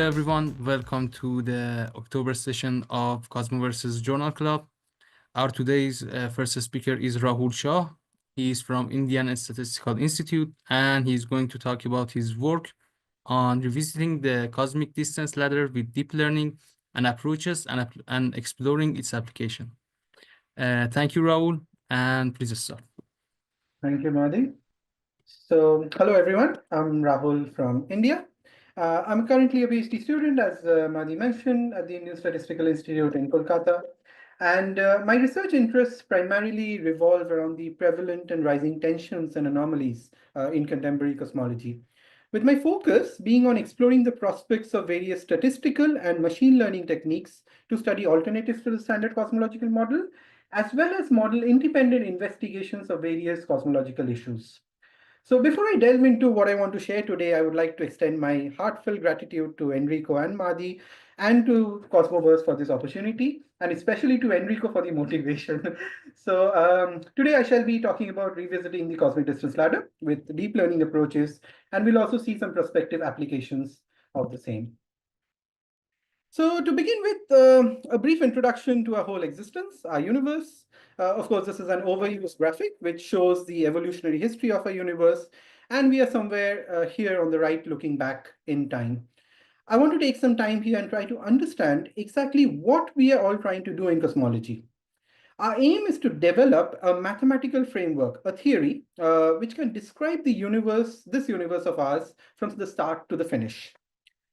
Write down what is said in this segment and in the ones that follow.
Everyone, welcome to the October session of Cosmoverse's Journal Club. Our today's first speaker is Rahul Shah. He is from Indian Statistical Institute, and he's going to talk about his work on revisiting the cosmic distance ladder with deep learning and approaches and exploring its application. Thank you, Rahul, and please start. Thank you, Madhi. So, hello everyone. I'm Rahul from India. I'm currently a PhD student, as Madhi mentioned, at the Indian Statistical Institute in Kolkata. And my research interests primarily revolve around the prevalent and rising tensions and anomalies in contemporary cosmology, with my focus being on exploring the prospects of various statistical and machine learning techniques to study alternatives to the standard cosmological model, as well as model independent investigations of various cosmological issues. So before I delve into what I want to share today, I would like to extend my heartfelt gratitude to Enrico and Madhi and to Cosmoverse for this opportunity, and especially to Enrico for the motivation. So today I shall be talking about revisiting the cosmic distance ladder with deep learning approaches, and we'll also see some prospective applications of the same. So to begin with, a brief introduction to our whole existence, our universe. Of course, this is an overused graphic which shows the evolutionary history of our universe, and we are somewhere here on the right looking back in time. I want to take some time here and try to understand exactly what we are all trying to do in cosmology. Our aim is to develop a mathematical framework, a theory, which can describe the universe, this universe of ours, from the start to the finish.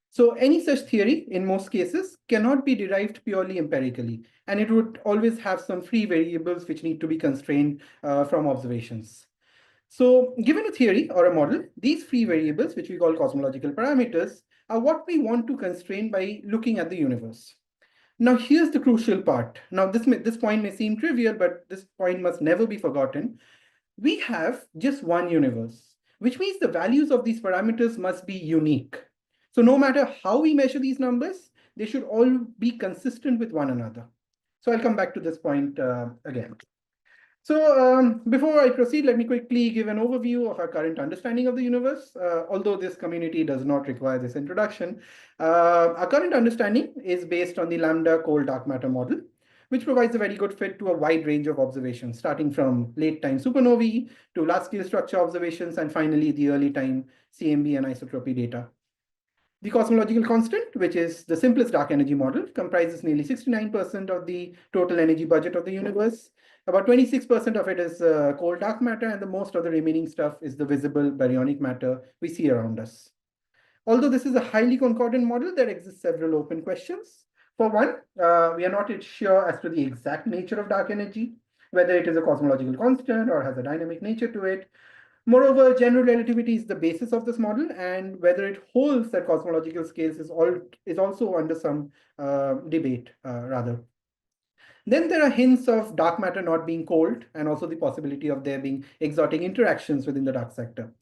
So any such theory, in most cases, cannot be derived purely empirically, and it would always have some free variables which need to be constrained from observations. So given a theory or a model, these free variables, which we call cosmological parameters, are what we want to constrain by looking at the universe. Now, here's the crucial part. Now, this point may seem trivial, but this point must never be forgotten. We have just one universe, which means the values of these parameters must be unique. So no matter how we measure these numbers, they should all be consistent with one another. So I'll come back to this point again. So before I proceed, let me quickly give an overview of our current understanding of the universe. Although this community does not require this introduction, our current understanding is based on the lambda cold dark matter model, which provides a very good fit to a wide range of observations, starting from late time supernovae to large scale structure observations, and finally the early time CMB and isotropy data. The cosmological constant, which is the simplest dark energy model, comprises nearly 69% of the total energy budget of the universe. About 26% of it is cold dark matter, and the most of the remaining stuff is the visible baryonic matter we see around us. Although this is a highly concordant model, there exist several open questions. For one, we are not yet sure as to the exact nature of dark energy, whether it is a cosmological constant or has a dynamic nature to it. Moreover, general relativity is the basis of this model, and whether it holds at cosmological scales is also under some debate, rather. Then there are hints of dark matter not being cold, and also the possibility of there being exotic interactions within the dark sector.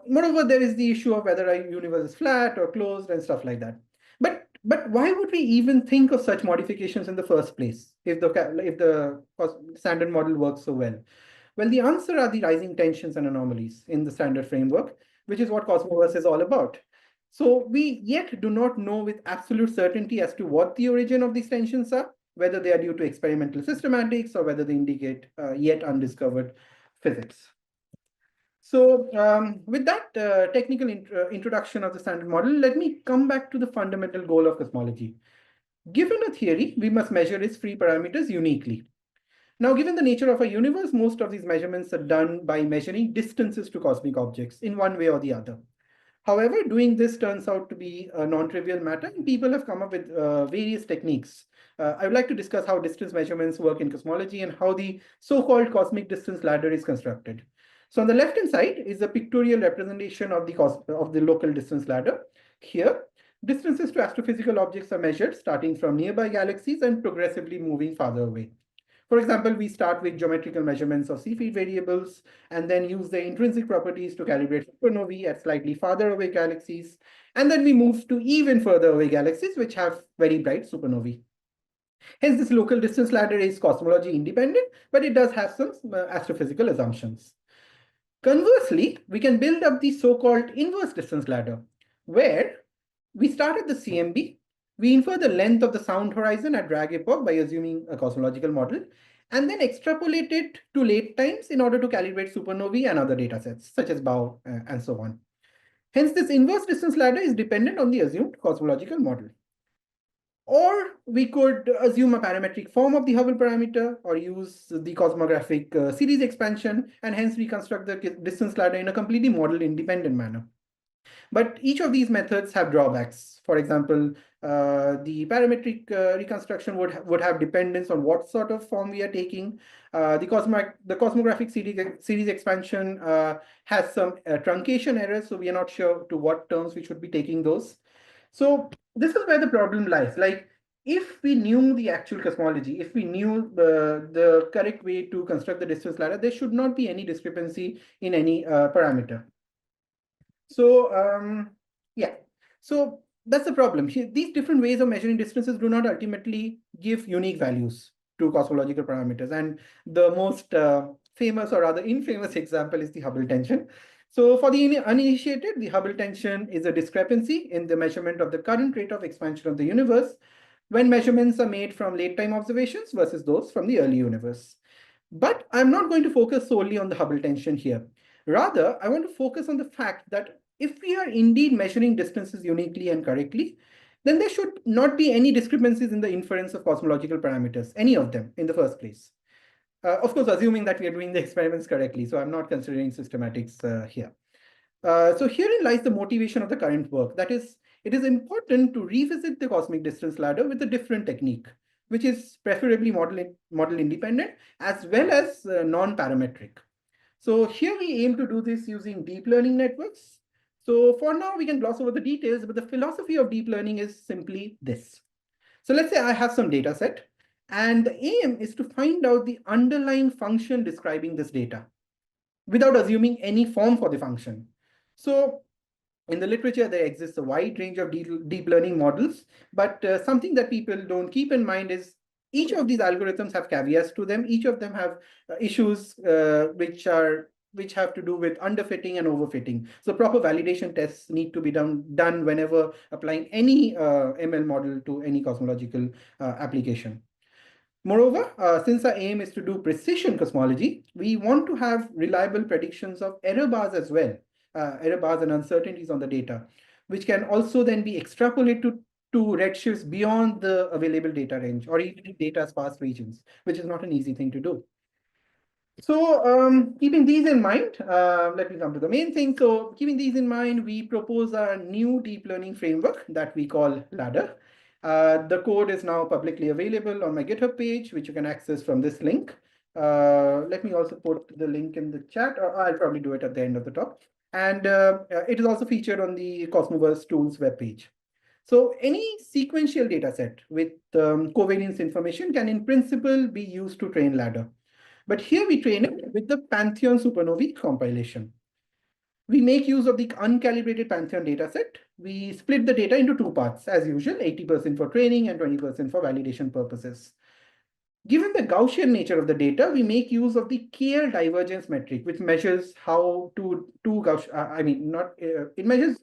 Moreover, there is the issue of whether a universe is flat or closed and stuff like that. But why would we even think of such modifications in the first place if the standard model works so well? Well, the answer are the rising tensions and anomalies in the standard framework, which is what Cosmoverse is all about. So we yet do not know with absolute certainty as to what the origin of these tensions are, whether they are due to experimental systematics or whether they indicate yet undiscovered physics. So with that technical introduction of the standard model, let me come back to the fundamental goal of cosmology. Given a theory, we must measure its free parameters uniquely. Now, given the nature of our universe, most of these measurements are done by measuring distances to cosmic objects in one way or the other. However, doing this turns out to be a non-trivial matter, and people have come up with various techniques. I would like to discuss how distance measurements work in cosmology and how the so-called cosmic distance ladder is constructed. So on the left-hand side is a pictorial representation of the local distance ladder. Here, distances to astrophysical objects are measured starting from nearby galaxies and progressively moving farther away. For example, we start with geometrical measurements of Cepheid variables and then use their intrinsic properties to calibrate supernovae at slightly farther away galaxies. And then we move to even further away galaxies, which have very bright supernovae. Hence, this local distance ladder is cosmology independent, but it does have some astrophysical assumptions. Conversely, we can build up the so-called inverse distance ladder, where We start at the CMB. We infer the length of the sound horizon at drag epoch by assuming a cosmological model, and then extrapolate it to late times in order to calibrate supernovae and other data sets, such as BAO and so on. Hence, this inverse distance ladder is dependent on the assumed cosmological model. Or we could assume a parametric form of the Hubble parameter or use the cosmographic series expansion, and hence reconstruct the distance ladder in a completely model independent manner. But each of these methods have drawbacks. For example, the parametric reconstruction would have dependence on what sort of form we are taking. The cosmographic series expansion has some truncation errors, so we are not sure to what terms we should be taking those. So this is where the problem lies. Like, if we knew the actual cosmology, if we knew the correct way to construct the distance ladder, there should not be any discrepancy in any parameter. So yeah, so that's the problem. These different ways of measuring distances do not ultimately give unique values to cosmological parameters. And the most famous or rather infamous example is the Hubble tension. So for the uninitiated, the Hubble tension is a discrepancy in the measurement of the current rate of expansion of the universe when measurements are made from late time observations versus those from the early universe. But I'm not going to focus solely on the Hubble tension here. Rather, I want to focus on the fact that if we are indeed measuring distances uniquely and correctly, then there should not be any discrepancies in the inference of cosmological parameters, any of them in the first place. Of course, assuming that we are doing the experiments correctly. So I'm not considering systematics here. So herein lies the motivation of the current work. That is, it is important to revisit the cosmic distance ladder with a different technique, which is preferably model independent as well as non-parametric. So here we aim to do this using deep learning networks. So for now, we can gloss over the details, but the philosophy of deep learning is simply this. So let's say I have some data set, and the aim is to find out the underlying function describing this data without assuming any form for the function. So in the literature, there exists a wide range of deep learning models, but something that people don't keep in mind is each of these algorithms have caveats to them. Each of them have issues which have to do with underfitting and overfitting. So proper validation tests need to be done whenever applying any ML model to any cosmological application. Moreover, since our aim is to do precision cosmology, we want to have reliable predictions of error bars as well, error bars and uncertainties on the data, which can also then be extrapolated to redshifts beyond the available data range or even data sparse regions, which is not an easy thing to do. So keeping these in mind, let me come to the main thing. So keeping these in mind, we propose a new deep learning framework that we call Ladder. The code is now publicly available on my GitHub page, which you can access from this link. Let me also put the link in the chat, or I'll probably do it at the end of the talk. And it is also featured on the Cosmoverse Tools webpage. So any sequential data set with covariance information can in principle be used to train Ladder. But here we train it with the Pantheon supernovae compilation. We make use of the uncalibrated Pantheon dataset. We split the data into two parts, as usual, 80% for training and 20% for validation purposes. Given the Gaussian nature of the data, we make use of the KL divergence metric, which measures how it measures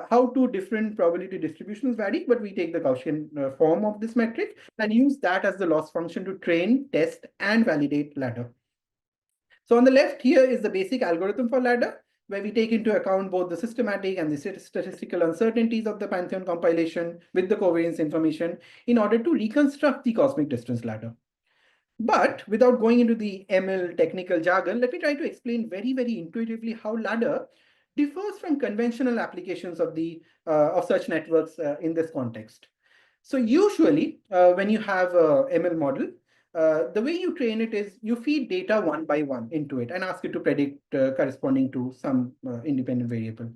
how two different probability distributions vary, but we take the Gaussian form of this metric and use that as the loss function to train, test, and validate Ladder. So on the left here is the basic algorithm for Ladder, where we take into account both the systematic and the statistical uncertainties of the Pantheon compilation with the covariance information in order to reconstruct the cosmic distance ladder. But without going into the ML technical jargon, let me try to explain very, very intuitively how Ladder differs from conventional applications of such networks in this context. So usually, when you have a ML model, the way you train it is you feed data one by one into it and ask it to predict corresponding to some independent variable.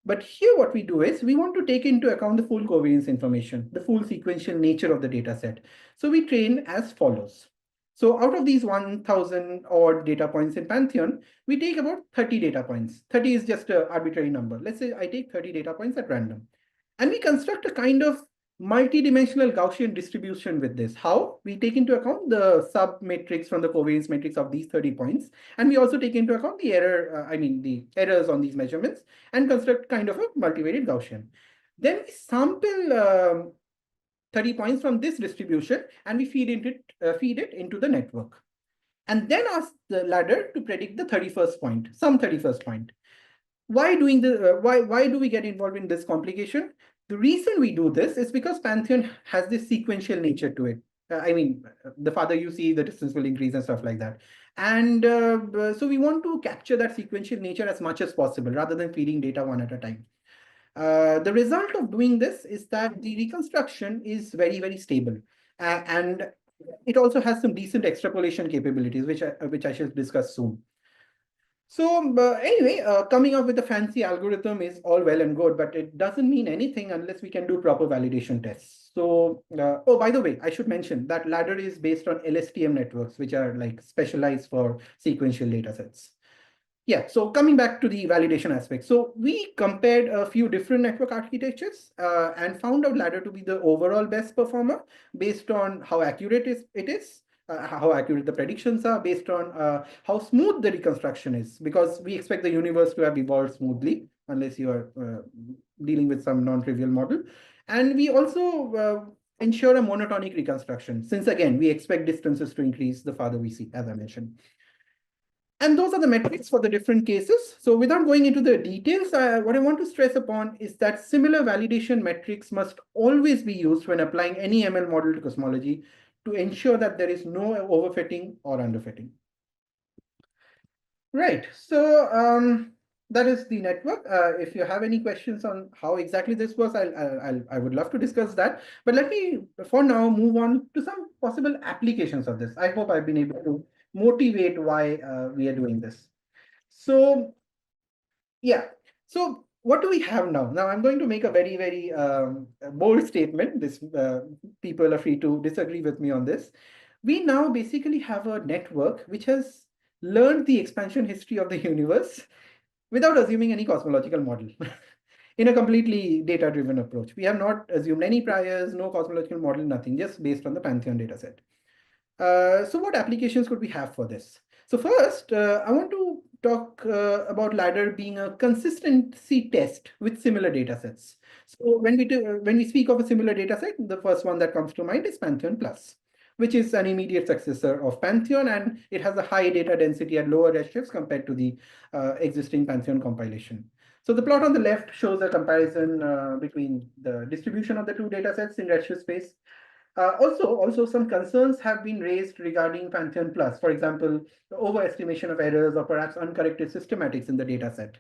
But here what we do is we want to take into account the full covariance information, the full sequential nature of the data set. So we train as follows. So out of these 1,000 odd data points in Pantheon, we take about 30 data points. 30 is just an arbitrary number. Let's say I take 30 data points at random. And we construct a kind of multi-dimensional Gaussian distribution with this. How? We take into account the sub-matrix from the covariance matrix of these 30 points. And we also take into account the errors on these measurements and construct kind of a multivariate Gaussian. Then we sample 30 points from this distribution and we feed it into the network. And then ask the ladder to predict the 31st point, some 31st point. Why do we get involved in this complication? The reason we do this is because Pantheon has this sequential nature to it. I mean, the farther you see, the distance will increase and stuff like that. And so we want to capture that sequential nature as much as possible rather than feeding data one at a time. The result of doing this is that the reconstruction is very, very stable. And it also has some decent extrapolation capabilities, which I shall discuss soon. So anyway, coming up with a fancy algorithm is all well and good, but it doesn't mean anything unless we can do proper validation tests. So, oh, by the way, I should mention that ladder is based on LSTM networks, which are like specialized for sequential data sets. Yeah, so coming back to the validation aspect. So we compared a few different network architectures and found out ladder to be the overall best performer based on how accurate it is. How accurate the predictions are based on how smooth the reconstruction is, because we expect the universe to have evolved smoothly unless you are dealing with some non-trivial model. And we also ensure a monotonic reconstruction, since again, we expect distances to increase the farther we see, as I mentioned. And those are the metrics for the different cases. So without going into the details, what I want to stress upon is that similar validation metrics must always be used when applying any ML model to cosmology to ensure that there is no overfitting or underfitting. Right, so that is the network. If you have any questions on how exactly this works, I would love to discuss that. But let me, for now, move on to some possible applications of this. I hope I've been able to motivate why we are doing this. So yeah, so what do we have now? Now I'm going to make a very, very bold statement. People are free to disagree with me on this. We now basically have a network which has learned the expansion history of the universe without assuming any cosmological model. In a completely data-driven approach. We have not assumed any priors, no cosmological model, nothing, just based on the Pantheon dataset. So what applications could we have for this? So first, I want to talk about ladder being a consistency test with similar data sets. So when we speak of a similar data set, the first one that comes to mind is Pantheon Plus, which is an immediate successor of Pantheon, and it has a high data density at lower redshifts compared to the existing Pantheon compilation. So the plot on the left shows a comparison between the distribution of the two data sets in redshift space. Also, some concerns have been raised regarding Pantheon Plus, for example, the overestimation of errors or perhaps uncorrected systematics in the dataset.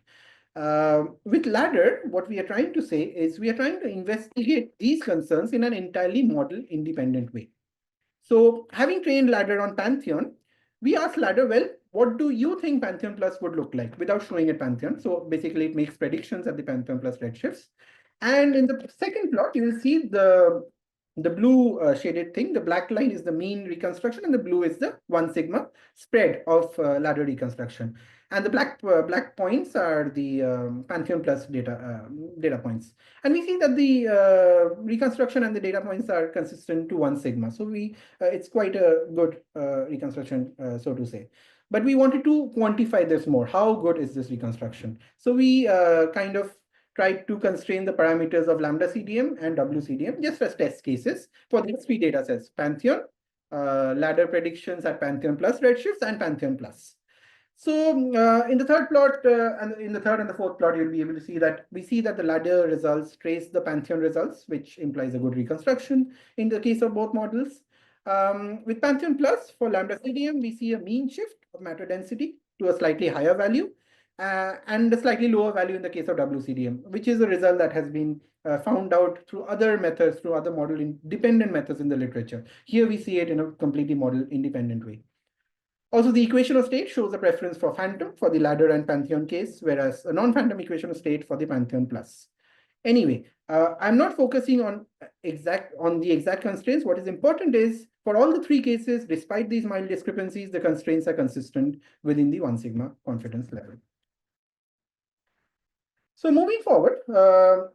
With Ladder, what we are trying to say is we are trying to investigate these concerns in an entirely model-independent way. So having trained Ladder on Pantheon, we asked Ladder, well, what do you think Pantheon Plus would look like without showing it Pantheon? So basically, it makes predictions at the Pantheon Plus redshifts. And in the second plot, you will see the blue shaded thing. The black line is the mean reconstruction, and the blue is the 1 sigma spread of ladder reconstruction. And the black points are the Pantheon Plus data points. And we see that the reconstruction and the data points are consistent to 1 sigma. So it's quite a good reconstruction, so to say. But we wanted to quantify this more. How good is this reconstruction? So we kind of tried to constrain the parameters of lambda CDM and WCDM just as test cases for these three data sets: Pantheon, ladder predictions at Pantheon Plus redshifts, and Pantheon Plus. So in the third plot, and in the third and the fourth plot, you'll be able to see that we see that the ladder results trace the Pantheon results, which implies a good reconstruction in the case of both models. With Pantheon Plus for lambda CDM, we see a mean shift of matter density to a slightly higher value, and a slightly lower value in the case of WCDM, which is a result that has been found out through other methods, through other model-independent methods in the literature. Here we see it in a completely model-independent way. Also, the equation of state shows a preference for phantom for the ladder and Pantheon case, whereas a non-phantom equation of state for the Pantheon Plus. Anyway, I'm not focusing on the exact constraints. What is important is for all the three cases, despite these mild discrepancies, the constraints are consistent within the 1 sigma confidence level. So moving forward,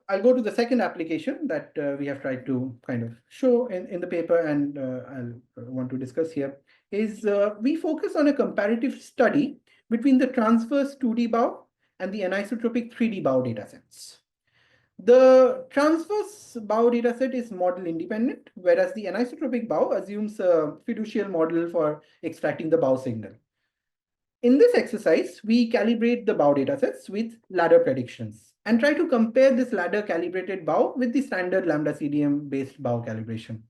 I'll go to the second application that we have tried to kind of show in the paper, and I'll want to discuss here, is we focus on a comparative study between the transverse 2D bow and the anisotropic 3D bow datasets. The transverse bow dataset is model independent, whereas the anisotropic bow assumes a fiducial model for extracting the bow signal. In this exercise, we calibrate the bow datasets with ladder predictions and try to compare this ladder calibrated bow with the standard lambda CDM based bow calibration.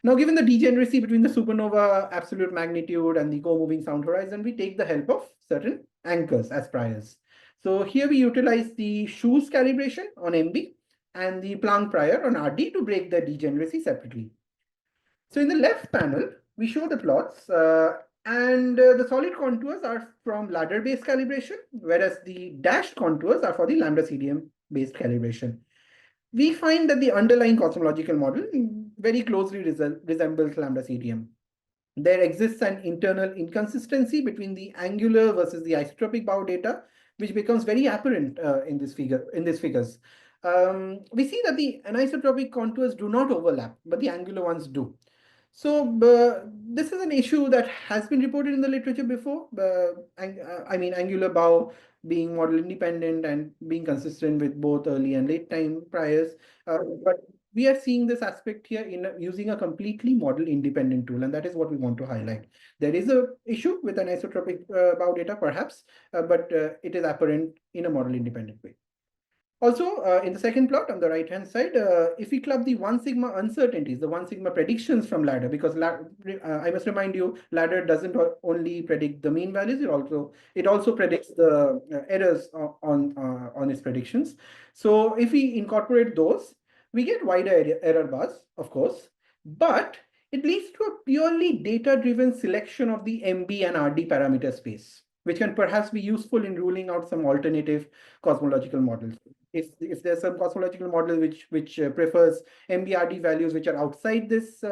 Now, given the degeneracy between the supernova absolute magnitude and the co-moving sound horizon, we take the help of certain anchors as priors. So here we utilize the Shoes calibration on MB and the Planck prior on RD to break the degeneracy separately. So in the left panel, we show the plots and the solid contours are from ladder-based calibration, whereas the dashed contours are for the lambda CDM-based calibration. We find that the underlying cosmological model very closely resembles lambda CDM. There exists an internal inconsistency between the angular versus the isotropic bow data, which becomes very apparent in these figures. We see that the anisotropic contours do not overlap, but the angular ones do. So this is an issue that has been reported in the literature before. I mean, angular bow being model independent and being consistent with both early and late time priors. But we are seeing this aspect here in using a completely model independent tool, and that is what we want to highlight. There is a issue with an isotropic bow data, perhaps, but it is apparent in a model independent way. Also, in the second plot on the right-hand side, if we club the 1 sigma uncertainties, the 1 sigma predictions from ladder, because I must remind you, ladder doesn't only predict the mean values, it also predicts the errors on its predictions. So if we incorporate those, we get wider error bars, of course, but it leads to a purely data-driven selection of the MB and RD parameter space, which can perhaps be useful in ruling out some alternative cosmological models. If there's some cosmological model which prefers MBRD values which are outside this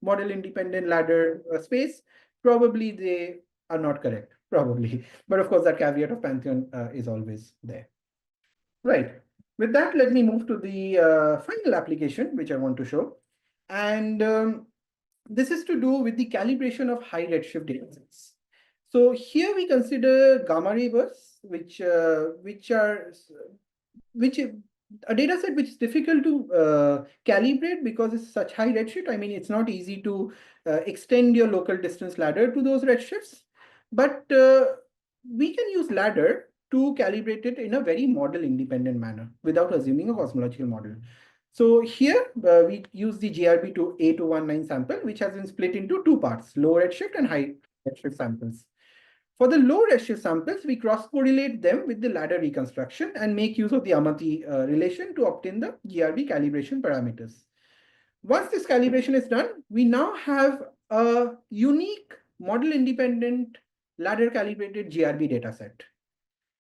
model independent ladder space, probably they are not correct, probably. But of course, that caveat of Pantheon is always there. Right. With that, let me move to the final application, which I want to show. And this is to do with the calibration of high redshift datasets. So here we consider gamma ray bursts, which a data set which is difficult to calibrate because it's such high redshift. I mean, it's not easy to extend your local distance ladder to those redshifts, but we can use ladder to calibrate it in a very model independent manner without assuming a cosmological model. So here we use the GRB to A219 sample, which has been split into two parts, low redshift and high redshift samples. For the low redshift samples, we cross-correlate them with the ladder reconstruction and make use of the Amati relation to obtain the GRB calibration parameters. Once this calibration is done, we now have a unique model-independent ladder-calibrated GRB dataset.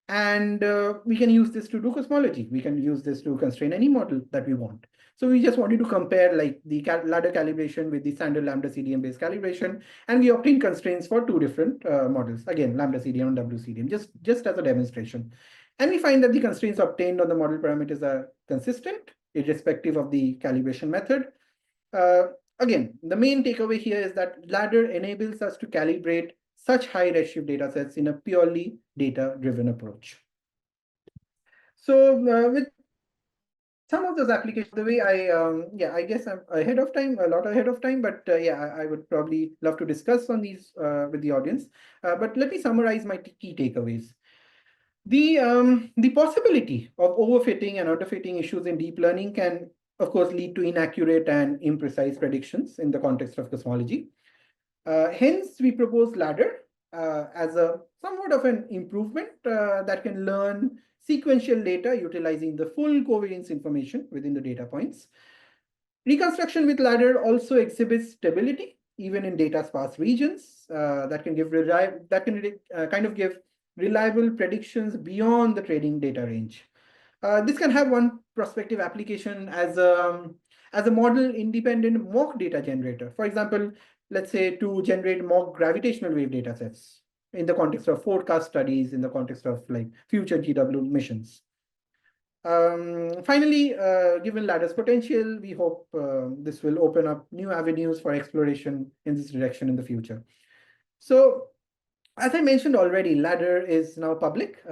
And we can use this to do cosmology. We can use this to constrain any model that we want. So we just wanted to compare like the ladder calibration with the standard lambda CDM based calibration, and we obtained constraints for two different models. Again, lambda CDM and WCDM, just as a demonstration. And we find that the constraints obtained on the model parameters are consistent, irrespective of the calibration method. Again, the main takeaway here is that ladder enables us to calibrate such high redshift datasets in a purely data-driven approach. So with some of those applications, the way I guess I'm ahead of time, a lot ahead of time, but yeah, I would probably love to discuss on these with the audience. But let me summarize my key takeaways. The possibility of overfitting and underfitting issues in deep learning can, of course, lead to inaccurate and imprecise predictions in the context of cosmology. Hence, we propose ladder as a somewhat of an improvement that can learn sequential data utilizing the full covariance information within the data points. Reconstruction with ladder also exhibits stability even in data sparse regions that can give kind of give reliable predictions beyond the training data range. This can have one prospective application as a model independent mock data generator. For example, let's say to generate mock gravitational wave data sets in the context of forecast studies, in the context of like future GW missions. Finally, given ladder's potential, we hope this will open up new avenues for exploration in this direction in the future. So, as I mentioned already, ladder is now public.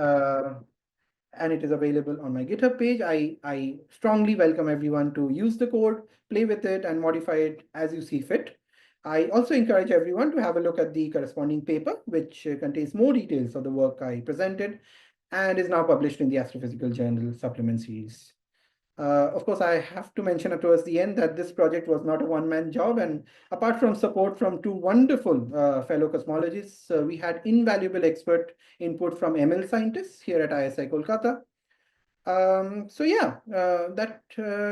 and it is available on my GitHub page. I strongly welcome everyone to use the code, play with it, and modify it as you see fit. I also encourage everyone to have a look at the corresponding paper, which contains more details of the work I presented and is now published in the Astrophysical Journal supplement series. Of course, I have to mention towards the end that this project was not a one-man job, and apart from support from two wonderful fellow cosmologists, we had invaluable expert input from ML scientists here at ISI Kolkata. So yeah, that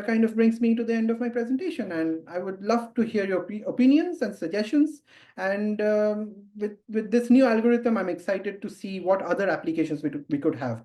kind of brings me to the end of my presentation, and I would love to hear your opinions and suggestions. And with this new algorithm, I'm excited to see what other applications we could have.